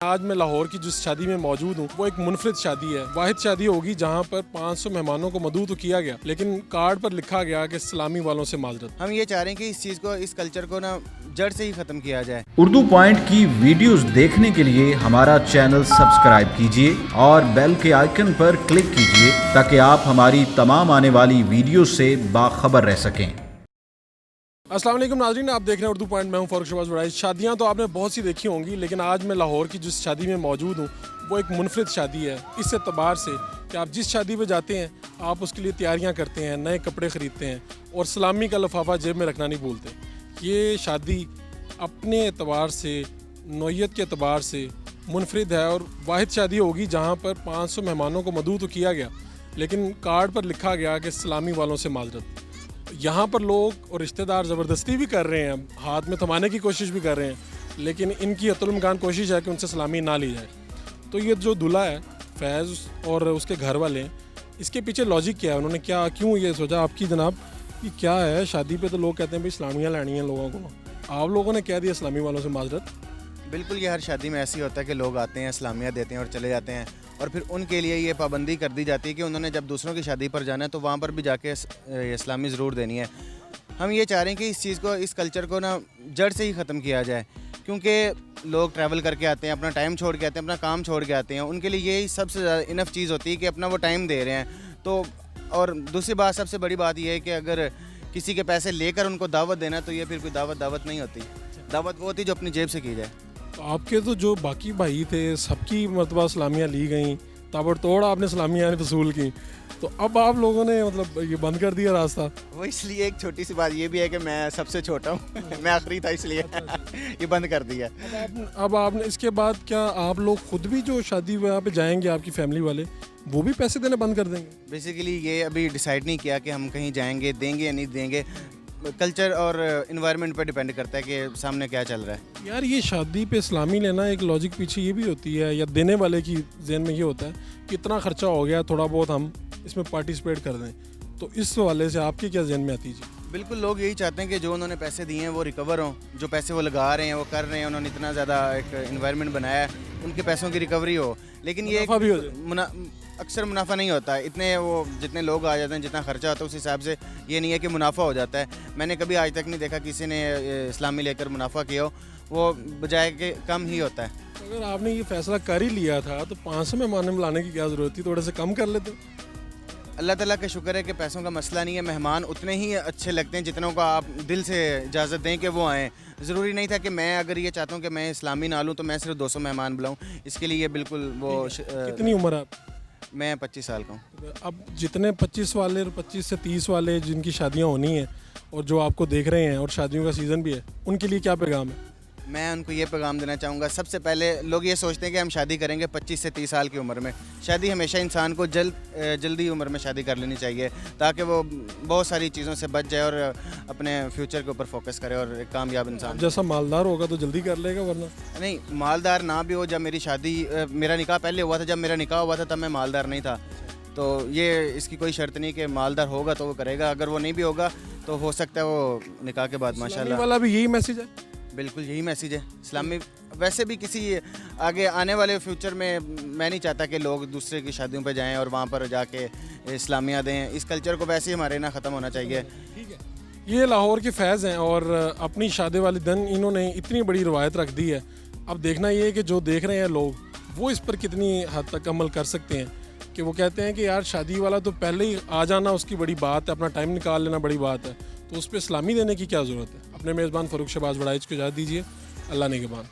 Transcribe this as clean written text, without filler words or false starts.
آج میں لاہور کی جس شادی میں موجود ہوں وہ ایک منفرد شادی ہے. واحد شادی ہوگی جہاں پر 500 مہمانوں کو مدعو تو کیا گیا لیکن کارڈ پر لکھا گیا کہ اسلامی والوں سے معذرت. ہم یہ چاہ رہے ہیں کہ اس چیز کو, اس کلچر کو نا جڑ سے ہی ختم کیا جائے. اردو پوائنٹ کی ویڈیوز دیکھنے کے لیے ہمارا چینل سبسکرائب کیجیے اور بیل کے آئیکن پر کلک کیجیے تاکہ آپ ہماری تمام آنے والی ویڈیوز سے باخبر رہ سکیں. السلام علیکم ناظرین, آپ دیکھ رہے ہیں اردو پوائنٹ. میں ہوں فاروق شہباز وڑائچ. شادیاں تو آپ نے بہت سی دیکھی ہوں گی لیکن آج میں لاہور کی جس شادی میں موجود ہوں وہ ایک منفرد شادی ہے. اس اعتبار سے کہ آپ جس شادی پہ جاتے ہیں آپ اس کے لیے تیاریاں کرتے ہیں, نئے کپڑے خریدتے ہیں اور سلامی کا لفافہ جیب میں رکھنا نہیں بھولتے. یہ شادی اپنے اعتبار سے, نوعیت کے اعتبار سے منفرد ہے اور واحد شادی ہوگی جہاں پر 500 مہمانوں کو مدعو تو کیا گیا لیکن کارڈ پر لکھا گیا کہ اسلامی والوں سے معذرت. یہاں پر لوگ اور رشتہ دار زبردستی بھی کر رہے ہیں, ہاتھ میں تھمانے کی کوشش بھی کر رہے ہیں لیکن ان کی حتی الامکان کوشش ہے کہ ان سے سلامی نہ لی جائے. تو یہ جو دلہا ہے فیض اور اس کے گھر والے ہیں, اس کے پیچھے لاجک کیا ہے, انہوں نے کیوں یہ سوچا آپ کی جناب کہ کیا ہے شادی پہ تو لوگ کہتے ہیں بھائی اسلامیاں لینی ہیں لوگوں کو, آپ لوگوں نے کہہ دیا اسلامی والوں سے معذرت. بالکل, یہ ہر شادی میں ایسے ہی ہوتا ہے کہ لوگ آتے ہیں, اسلامیہ دیتے ہیں اور چلے جاتے ہیں اور پھر ان کے لیے یہ پابندی کر دی جاتی ہے کہ انہوں نے جب دوسروں کی شادی پر جانا ہے تو وہاں پر بھی جا کے اسلامی ضرور دینی ہے. ہم یہ چاہ رہے ہیں کہ اس چیز کو, اس کلچر کو نا جڑ سے ہی ختم کیا جائے کیونکہ لوگ ٹریول کر کے آتے ہیں, اپنا ٹائم چھوڑ کے آتے ہیں, اپنا کام چھوڑ کے آتے ہیں. ان کے لیے یہی سب سے زیادہ انف چیز ہوتی ہے کہ اپنا وہ ٹائم دے رہے ہیں. تو اور دوسری بات, سب سے بڑی بات یہ ہے کہ اگر کسی کے پیسے لے کر ان کو دعوت دینا تو یہ پھر کوئی دعوت نہیں ہوتی. دعوت وہ ہوتی جو اپنی جیب سے کی جائے. آپ کے تو جو باقی بھائی تھے سب کی مرتبہ اسلامیاں لی گئیں, تابڑ توڑ آپ نے اسلامیاں وصول کی, تو اب آپ لوگوں نے مطلب یہ بند کر دیا راستہ. وہ اس لیے ایک چھوٹی سی بات یہ بھی ہے کہ میں سب سے چھوٹا ہوں, میں آخری تھا, اس لیے یہ بند کر دیا. اب آپ نے اس کے بعد کیا آپ لوگ خود بھی جو شادی وہاں پہ جائیں گے آپ کی فیملی والے وہ بھی پیسے دینا بند کر دیں گے؟ بیسیکلی یہ ابھی ڈیسائیڈ نہیں کیا کہ ہم کہیں جائیں گے, دیں گے یا نہیں دیں گے. کلچر اور انوائرمنٹ پہ ڈیپینڈ کرتا ہے کہ سامنے کیا چل رہا ہے. یار یہ شادی پہ اسلامی لینا ایک لاجک پیچھے یہ بھی ہوتی ہے, یا دینے والے کی ذہن میں یہ ہوتا ہے کہ اتنا خرچہ ہو گیا, تھوڑا بہت ہم اس میں پارٹیسپیٹ کر دیں. تو اس حوالے سے آپ کے کیا ذہن میں آتی ہے؟ بالکل, لوگ یہی چاہتے ہیں کہ جو انہوں نے پیسے دیے ہیں وہ ریکور ہوں. جو پیسے وہ لگا رہے ہیں, وہ کر رہے ہیں, انہوں نے اتنا زیادہ ایک انوائرمنٹ بنایا ہے, ان کے پیسوں کی ریکوری ہو. لیکن یہ اکثر منافع نہیں ہوتا ہے. اتنے وہ جتنے لوگ آ جاتے ہیں, جتنا خرچہ ہوتا ہے اس حساب سے یہ نہیں ہے کہ منافع ہو جاتا ہے. میں نے کبھی آج تک نہیں دیکھا کسی نے اسلامی لے کر منافع کیا ہو, وہ بجائے کہ کم ہی ہوتا ہے. اگر آپ نے یہ فیصلہ کر ہی لیا تھا تو 500 مہمان بلانے کی کیا ضرورت تھی, تھوڑے سے کم کر لیتے. اللہ تعالیٰ کا شکر ہے کہ پیسوں کا مسئلہ نہیں ہے. مہمان اتنے ہی اچھے لگتے ہیں جتنوں کو آپ دل سے اجازت دیں کہ وہ آئیں. ضروری نہیں تھا کہ میں اگر یہ چاہتا ہوں کہ میں اسلامی نہ لوں تو میں صرف 200 مہمان بلاؤں. اس کے لیے بالکل وہ کتنی عمر ہے آپ؟ میں 25 سال کا ہوں. اب جتنے 25 والے, 25 سے 30 والے جن کی شادیاں ہونی ہیں اور جو آپ کو دیکھ رہے ہیں اور شادیوں کا سیزن بھی ہے, ان کے لیے کیا پیغام ہے؟ میں ان کو یہ پیغام دینا چاہوں گا. سب سے پہلے لوگ یہ سوچتے ہیں کہ ہم شادی کریں گے 25 سے 30 سال کی عمر میں. شادی ہمیشہ انسان کو جلدی عمر میں شادی کر لینی چاہیے تاکہ وہ بہت ساری چیزوں سے بچ جائے اور اپنے فیوچر کے اوپر فوکس کرے اور ایک کامیاب انسان. جیسا مالدار ہوگا تو جلدی کر لے گا, ورنہ نہیں مالدار نہ بھی ہو. جب میرا نکاح پہلے ہوا تھا, جب میرا نکاح ہوا تھا تب میں مالدار نہیں تھا. تو یہ اس کی کوئی شرط نہیں کہ مالدار ہوگا تو وہ کرے گا. اگر وہ نہیں بھی ہوگا تو ہو سکتا ہے وہ نکاح کے بعد ماشاءاللہ. والا بھی یہی میسج ہے. بالکل یہی میسیج ہے اسلامی. ویسے بھی کسی آگے آنے والے فیوچر میں نہیں چاہتا کہ لوگ دوسرے کی شادیوں پہ جائیں اور وہاں پر جا کے اسلامیہ دیں. اس کلچر کو ویسے ہی ہمارے نہ ختم ہونا چاہیے. ٹھیک ہے, یہ لاہور کے فیض ہیں اور اپنی شادی والے دن انہوں نے اتنی بڑی روایت رکھ دی ہے. اب دیکھنا یہ ہے کہ جو دیکھ رہے ہیں لوگ وہ اس پر کتنی حد تک عمل کر سکتے ہیں کہ وہ کہتے ہیں کہ یار شادی والا تو پہلے ہی آ جانا اس کی بڑی بات ہے, اپنا ٹائم نکال لینا بڑی بات ہے, تو اس پہ اسلامی دینے کی کیا ضرورت ہے. اپنے میزبان فاروق شہباز وڑائچ کو اجازت دیجیے. اللہ نگہبان.